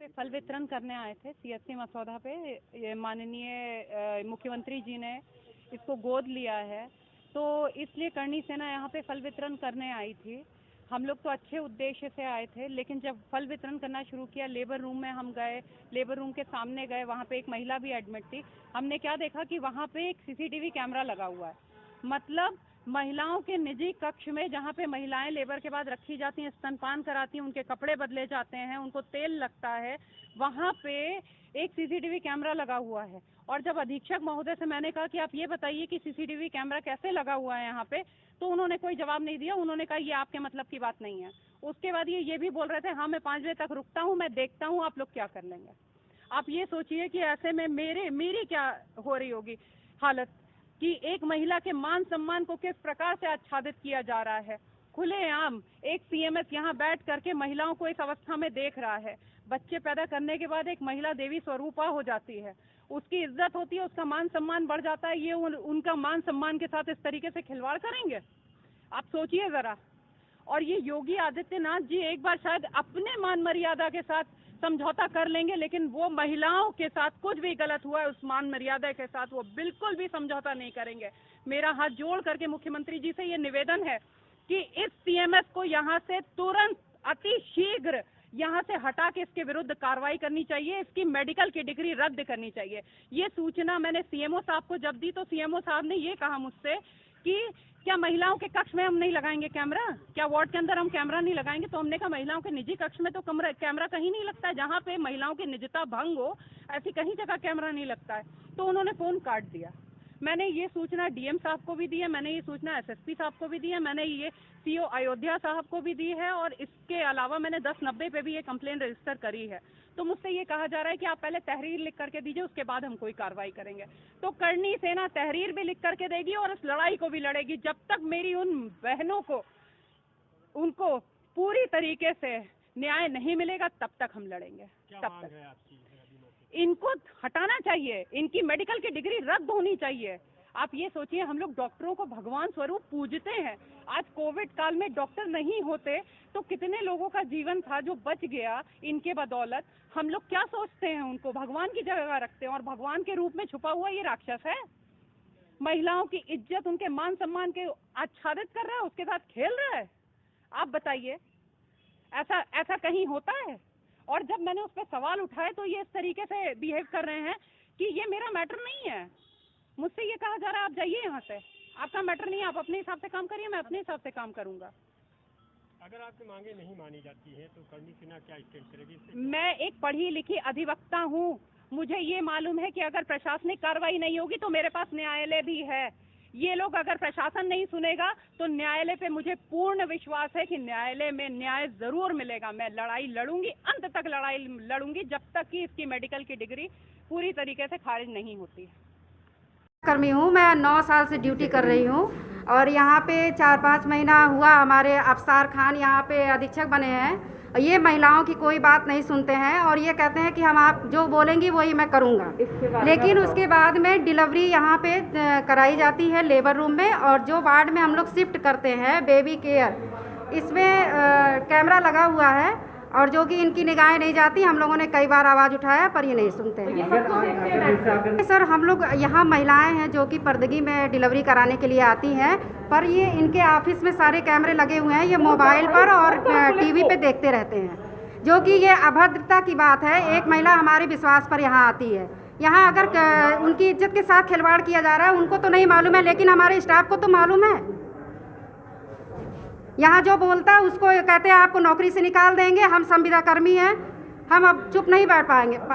पे फल वितरण करने आए थे सीएससी मसौदा पे। ये माननीय मुख्यमंत्री जी ने इसको गोद लिया है, तो इसलिए करणी सेना यहाँ पे फल वितरण करने आई थी। हम लोग तो अच्छे उद्देश्य से आए थे, लेकिन जब फल वितरण करना शुरू किया, लेबर रूम में हम गए, लेबर रूम के सामने गए, वहाँ पे एक महिला भी एडमिट थी। हमने क्या देखा कि वहाँ पे एक सीसीटीवी कैमरा लगा हुआ है। मतलब महिलाओं के निजी कक्ष में, जहाँ पे महिलाएं लेबर के बाद रखी जाती हैं, स्तनपान कराती हैं, उनके कपड़े बदले जाते हैं, उनको तेल लगता है, वहाँ पे एक सीसीटीवी कैमरा लगा हुआ है। और जब अधीक्षक महोदय से मैंने कहा कि आप ये बताइए कि सीसीटीवी कैमरा कैसे लगा हुआ है यहाँ पे, तो उन्होंने कोई जवाब नहीं दिया। उन्होंने कहा ये आपके मतलब की बात नहीं है। उसके बाद ये भी बोल रहे थे, हाँ मैं 5 बजे तक रुकता हूँ, मैं देखता हूँ आप लोग क्या कर लेंगे। आप ये सोचिए कि ऐसे में मेरी क्या हो रही होगी हालत, कि एक महिला के मान सम्मान को किस प्रकार से आच्छादित किया जा रहा है। खुलेआम एक सीएमएस यहाँ बैठ करके महिलाओं को इस अवस्था में देख रहा है। बच्चे पैदा करने के बाद एक महिला देवी स्वरूपा हो जाती है, उसकी इज्जत होती है, उसका मान सम्मान बढ़ जाता है। ये उनका मान सम्मान के साथ इस तरीके से खिलवाड़ करेंगे, आप सोचिए जरा। और ये योगी आदित्यनाथ जी एक बार शायद अपने मान मर्यादा के साथ समझौता कर लेंगे, लेकिन वो महिलाओं के साथ कुछ भी गलत हुआ है उस मान मर्यादा के साथ वो बिल्कुल भी समझौता नहीं करेंगे। मेरा हाथ जोड़ करके मुख्यमंत्री जी से ये निवेदन है कि इस सीएमएस को यहाँ से तुरंत अति शीघ्र यहाँ से हटा के इसके विरुद्ध कार्रवाई करनी चाहिए, इसकी मेडिकल की डिग्री रद्द करनी चाहिए। ये सूचना मैंने सीएमओ साहब को जब दी, तो सीएमओ साहब ने ये कहा मुझसे कि क्या महिलाओं के कक्ष में हम नहीं लगाएंगे कैमरा, क्या वार्ड के अंदर हम कैमरा नहीं लगाएंगे। तो हमने कहा महिलाओं के निजी कक्ष में तो कैमरा कहीं नहीं लगता है, जहाँ पे महिलाओं की निजता भंग हो ऐसी कहीं जगह कैमरा नहीं लगता है। तो उन्होंने फोन काट दिया। मैंने ये सूचना डीएम साहब को भी दी है, मैंने ये सूचना एसएसपी साहब को भी दी है, मैंने ये सीओ अयोध्या साहब को भी दी है, और इसके अलावा मैंने 1090 पे भी ये कंप्लेंट रजिस्टर करी है। तो मुझसे ये कहा जा रहा है कि आप पहले तहरीर लिख करके दीजिए, उसके बाद हम कोई कार्रवाई करेंगे। तो करणी सेना तहरीर भी लिख करके देगी और इस लड़ाई को भी लड़ेगी, जब तक मेरी उन बहनों को उनको पूरी तरीके से न्याय नहीं मिलेगा, तब तक हम लड़ेंगे। तब तक इनको हटाना चाहिए, इनकी मेडिकल की डिग्री रद्द होनी चाहिए। आप ये सोचिए, हम लोग डॉक्टरों को भगवान स्वरूप पूजते हैं। आज कोविड काल में डॉक्टर नहीं होते तो कितने लोगों का जीवन था जो बच गया इनके बदौलत। हम लोग क्या सोचते हैं, उनको भगवान की जगह रखते हैं, और भगवान के रूप में छुपा हुआ ये राक्षस है। महिलाओं की इज्जत, उनके मान सम्मान के आच्छादित कर रहा है, उसके साथ खेल रहा है। आप बताइए, ऐसा कहीं होता है? और जब मैंने उस पर सवाल उठाए तो ये इस तरीके से बिहेव कर रहे हैं कि ये मेरा मैटर नहीं है। मुझसे ये कहा जा रहा है आप जाइए यहाँ से, आपका मैटर नहीं है, आप अपने हिसाब से काम करिए, मैं अपने हिसाब से काम करूंगा। अगर आपकी मांगे नहीं मानी जाती है तो करणी सेना क्या स्टैंड करेगी? मैं एक पढ़ी लिखी अधिवक्ता हूँ, मुझे ये मालूम है कि अगर प्रशासनिक कार्रवाई नहीं होगी तो मेरे पास न्यायालय भी है। ये लोग अगर प्रशासन नहीं सुनेगा तो न्यायालय पे मुझे पूर्ण विश्वास है कि न्यायालय में न्याय जरूर मिलेगा। मैं लड़ाई लड़ूंगी, अंत तक लड़ाई लड़ूंगी, जब तक कि इसकी मेडिकल की डिग्री पूरी तरीके से खारिज नहीं होती है। कर्मी हूँ, मैं 9 साल से ड्यूटी कर रही हूँ और यहाँ पे 4-5 महीना हुआ हमारे अफसार खान यहाँ पे अधीक्षक बने हैं। ये महिलाओं की कोई बात नहीं सुनते हैं और ये कहते हैं कि हम आप जो बोलेंगी वही मैं करूँगा। लेकिन उसके बाद में डिलीवरी यहाँ पे कराई जाती है लेबर रूम में, और जो वार्ड में हम लोग शिफ्ट करते हैं बेबी केयर, इसमें कैमरा लगा हुआ है और जो कि इनकी निगाहें नहीं जाती। हम लोगों ने कई बार आवाज़ उठाया पर ये नहीं सुनते हैं। सर, हम लोग यहाँ महिलाएं हैं जो कि पर्दगी में डिलीवरी कराने के लिए आती हैं, पर ये इनके ऑफिस में सारे कैमरे लगे हुए हैं, ये मोबाइल पर और टीवी पे देखते रहते हैं, जो कि ये अभद्रता की बात है। एक महिला हमारे विश्वास पर यहाँ आती है, यहाँ अगर उनकी इज्जत के साथ खिलवाड़ किया जा रहा है, उनको तो नहीं मालूम है, लेकिन हमारे स्टाफ को तो मालूम है। यहाँ जो बोलता है उसको कहते हैं आपको नौकरी से निकाल देंगे, हम संविदा कर्मी हैं, हम अब चुप नहीं बैठ पाएंगे।